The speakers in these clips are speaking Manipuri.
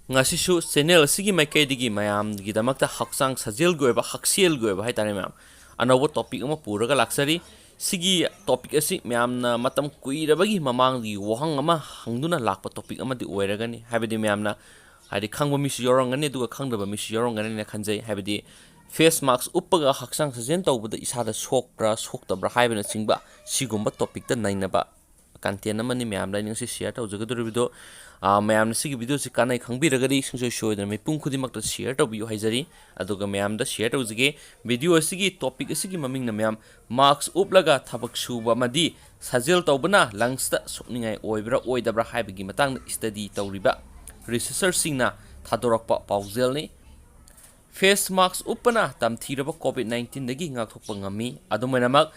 ngasisu channel sigi maikai digi mayam gi damakta hakchang shajel goeba haksel goeba hai tare mayam anobo topic ama puraga laksari sigi topic asi mayam na matam kuirabagi mamang gi wahang ama hangduna lakpa topic ama di oiragani habidi mayam na hadi khangba mis yorongani duga khangdaba mis yorongani na khanjai habidi face mask uppaga hakchang shajel tawbada isada sokbra soktabra haibena chingba sigumba topic ta nainaba content amani mayam la ning si share tawjagadori video mayam sigi video si kanai khangbiragadi sungsoi shoida me pung khudimak ta share tawbiyo haijari aduga mayam da share tawjige video asigi topic asigi maming na mayam marks uplaga thabak suba madi shajel tawbana lungs ta sokningai oibra oidabra haibagi matang study tawriba researcher singna thadorakpa paujel ni face mask uppana tamthiraba covid-19 dagi ngakthokpa ngami adumainamak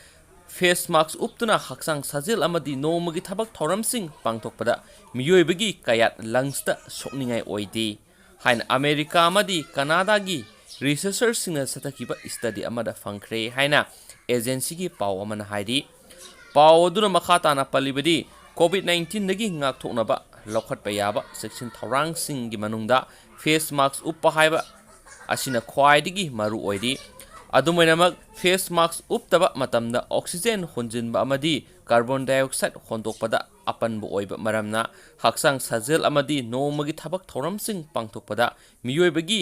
face mask uptuna hakchang shajel amadi nomagi thabak thoramsing pangthokpada miyoibagi kayat lungsta sokningai oide hain America amadi Canada gi researchers singna satakiba study amada fangkhre haina agency gi paw amana haidi paw aduna makhata na palibadi covid-19 dagi ngakthoknaba lokhatpa yaba section thorang sing gi manungda face mask uppa haiba asina khwaidigi maru oidi adumainamak face mask uptaba matamda oxygen honjinba amadi carbon dioxide hondokpada apanbu oiba maramna hakchang shajel amadi nomagi thabak thoramsing pangthokpada miyoibagi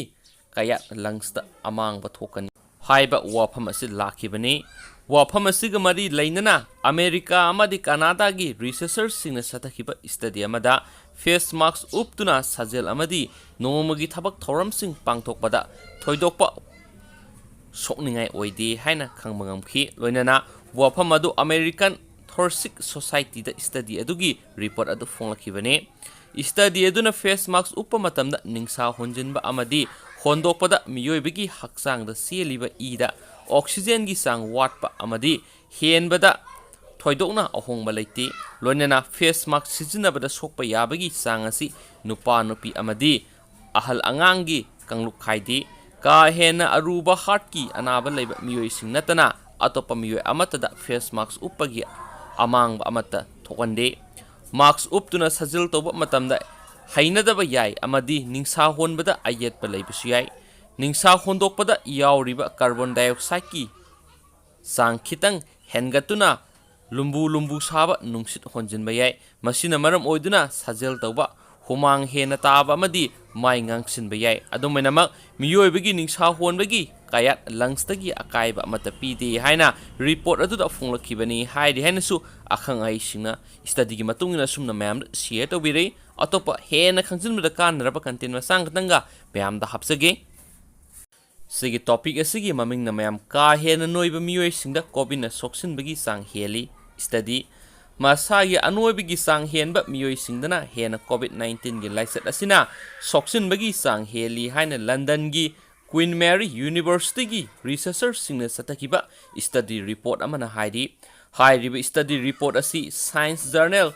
kaya lungsta amangba thokani haiba wafam asi lakhibani wafam asiga mari leinana America amadi Canada gi researchers singna satakhiba study amada face mask uptuna shajel amadi nomagi thabak thoramsing pangthokpada thoidokpa sokningai oide haina khangbangamkhi loinana wafam adu American Thoracic Society da study adugi report adu fonglakibane study aduna face mask uppa matamda ningsa honjinba amadi hondokpada miyoibagi hakchang da seliba ida oxygen gi sang watpa amadi henbada thoidokna ahongba leiti loinana face mask sijinabada sokpa yabagi sang asi nupa nupi amadi ahal angangi kangluk khaidi ka hena aruba heart ki anaba leba miyoi sing natana atopa miyoi amatada face mask uppagi amang amata thokande mask uptuna shajel toba matamda hainadaba yai amadi ningsa honbada ayetpa leibusu yai ningsa hondokpada yauriba carbon dioxide ki sang khitang hengatuna lumbu saba nungsit honjinba yai masina maram oiduna shajel toba humang hena taba amadi mai ngangsinba yai adumainamak miyoibagi ningsa honbagi kayat lungstagi akaiba amata pide haina report aduda fonglakibani haidi hainasu akhang ai singna study gi matungina sumna mayam share tawbire atopa hena khangjinbada kanraba content masang tanga mayam da hapsage sigi topic asigi maming na mayam ka hena noiba miyoi singda covid na soksinbagi sang heli study masagi anoibigi sang henba miyoi singdana hena covid-19 gi laiset asina soksinbagi sang heli haina London gi Queen Mary University gi researchers singna satakiba study report amana haidi hairiba study report asi Science Journal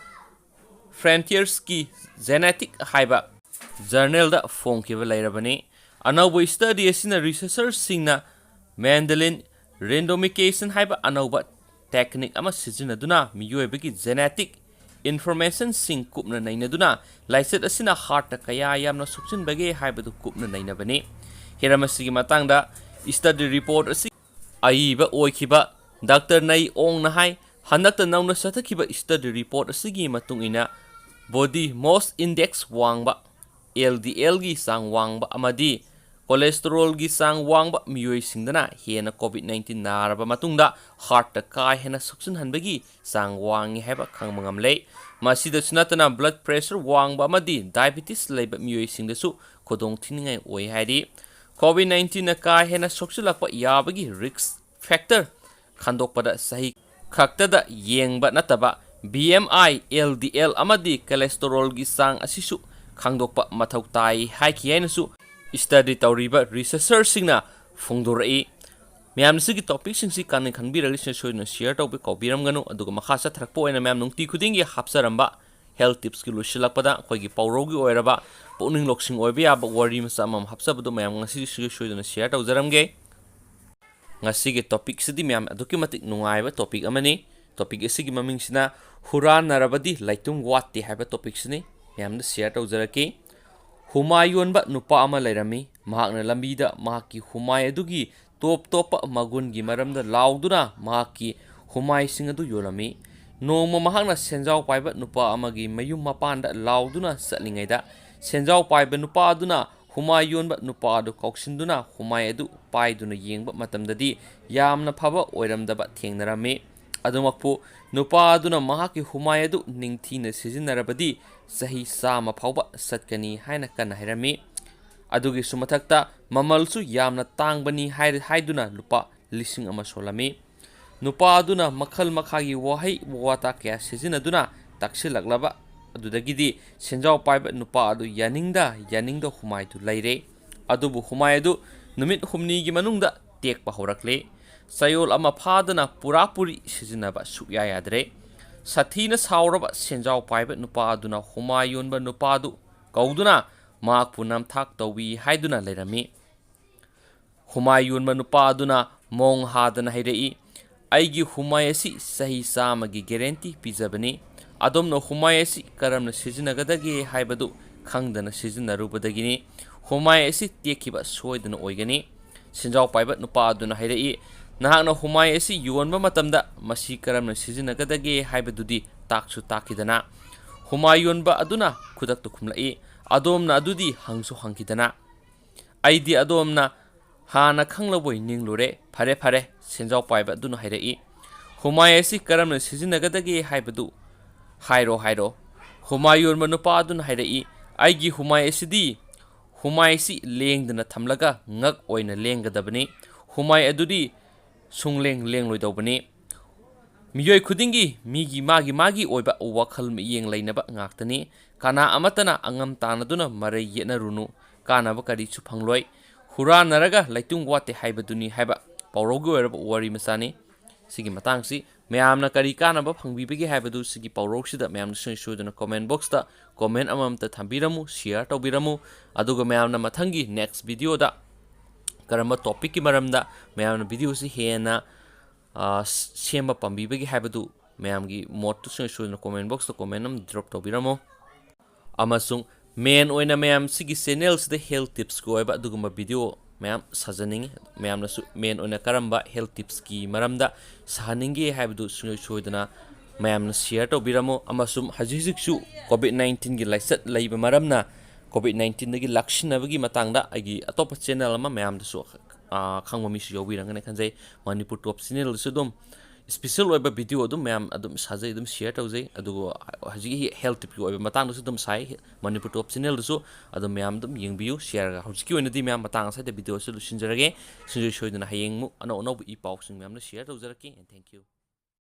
Frontiers ki Genetic haiba journal da fonkiba lairabani anaubo study asina researchers singna Mendelian randomization haiba anauba technique ama sijinaduna miyoibagi genetic information sing kupna nainaduna laiset asina heart ta kaya yamna suksinbage haibadu kupna nainabani heramasigi matangda study report asi aiba oikiba Dr. Nai ong na hai hanakta nauna satakhiba study report asigi matungina body mass index wangba LDL gi sang wangba amadi cholesterol gi sang wangba miyoi singdana hena covid-19 naraba matungda heart ta ka hena suksin hanbagi sang wangi heba khangmangam lei masida sunatana blood pressure wangba amadi diabetes leiba miyoi singdasu khodong thiningai oi haidi covid-19 na ka hena soksilakpa yabagi risk factor khandokpada sahi khaktada yengba nataba BMI LDL amadi cholesterol gi sang asisu khangdokpa mathau tai haiki hainasu study tawriba researchers singna fongdorai mayam sigi topic singsi kan khanbiragi soina share tawbe kobiramganu aduga makha sa thrakpo ena mayam nungti khudingi hapsaramba health tips ki lusilakpada khoigi pawrogi oiraba puning loksing oibe aba wari masamam hapsabadu mayam ngasi soina share tawjaramge ngasi ge topic sidi mayam aduki matik nungaiba topic amani topic sigi maming sina huran narabadi laitung watti haiba topic sini mayam da share tawjaraki Humai yonba nupa ama lairami mahakna lambida mahaki humai adugi top topa magun gi maramda lauduna mahaki humai sing adu yolami nongma mahakna senjau paiba nupa amagi mayum mapanda lauduna satlingaida senjau paiba nupa aduna humai yonba nupa adu kauksinduna humai adu paiduna yengba matamdadi yamna phaba oiramdaba thengnarami adumakpu nupa aduna mahaki humai adu ningthina sizinarabadi sahi sama phauba satkani haina kana hairami adugi sumathakta mamalsu yamna tangbani haiduna lupa lising ama solami nupa aduna makhal makhagi wahai wata kya sizinaduna taksilaklaba adudagidi senjau paiba nupa adu yaningda humai tu laire adubu humai adu numit humni gi manungda tekpa horakle sayol ama phadana purapuri sizinaba sukya yadre sathina sauraba senjau paiba nupa aduna humai yonba nupa adu kauduna makpu namthak tawi haiduna leirami humai yonba nupa aduna mong hadana hairei aigi humai asi sahi samagi guarantee pijabani adomno humai asi karamna sijinagadage haibadu khangdana sijinarubadagini humai asi tekiba soidana oigani senjau paiba nupa aduna hairei nahakna humai asi yonba matamda masi karamna sijinagadage haibadudi taksu takidana humai yonba aduna khudaktu khumlai adomna adudi hangsu hangkidana aidi adomna hana khanglaboi ninglure phare senjau paiba aduna hairei humai asi karamna sijinagadage haibadu hairo humai yonba nupa aduna hairei aigi humai asidi humai si lengdana thamlaga ngak oina lenggadabani humai adudi sungleng loidobani miyoi khudingi magi oiba wakhal miyeng lainaba ngaktani kana amatana angam tanaduna marai yena runu kana ba kari chu phangloi hura naraga laitung wate haibaduni haiba paurogi oiraba wari masani sigi matangsi mayamna kari kana ba phangbibegi haibadu sigi paurogsida mayamna soiduna comment box ta comment amamta thambiramu share tawbiramu aduga mayamna mathangi next video da karamba topic ki maramda mayamna video si hena semba pambibegi haibadu mayamgi mot tu soiduna comment box ta comment am drop tawbiramo amasung main oina mayam sigi channel sida health tips ko oiba duguma video mayam sajaning mayamna su main oina karamba health tips ki maramda sahaningi haibdu soiduna mayamna share tawbiramo amasum hajijiksu covid-19 gi laisat laiba maramna covid-19 dagi lakshinabagi matangda agi atopa channel ama mayamda su khangma mi su yobirangane khanjai manipur top channel su dum special oiba video adum mayam adum sajai adum share tawjai adugo haji health tip oiba matang su dum sai manipur top channel su adum mayam dum yengbiu share ga hojiki oinadi mayam matang sai de video su lusinjarage sinjoi soiduna hayengmu ano i paw sing mayam na share tawjarake and thank you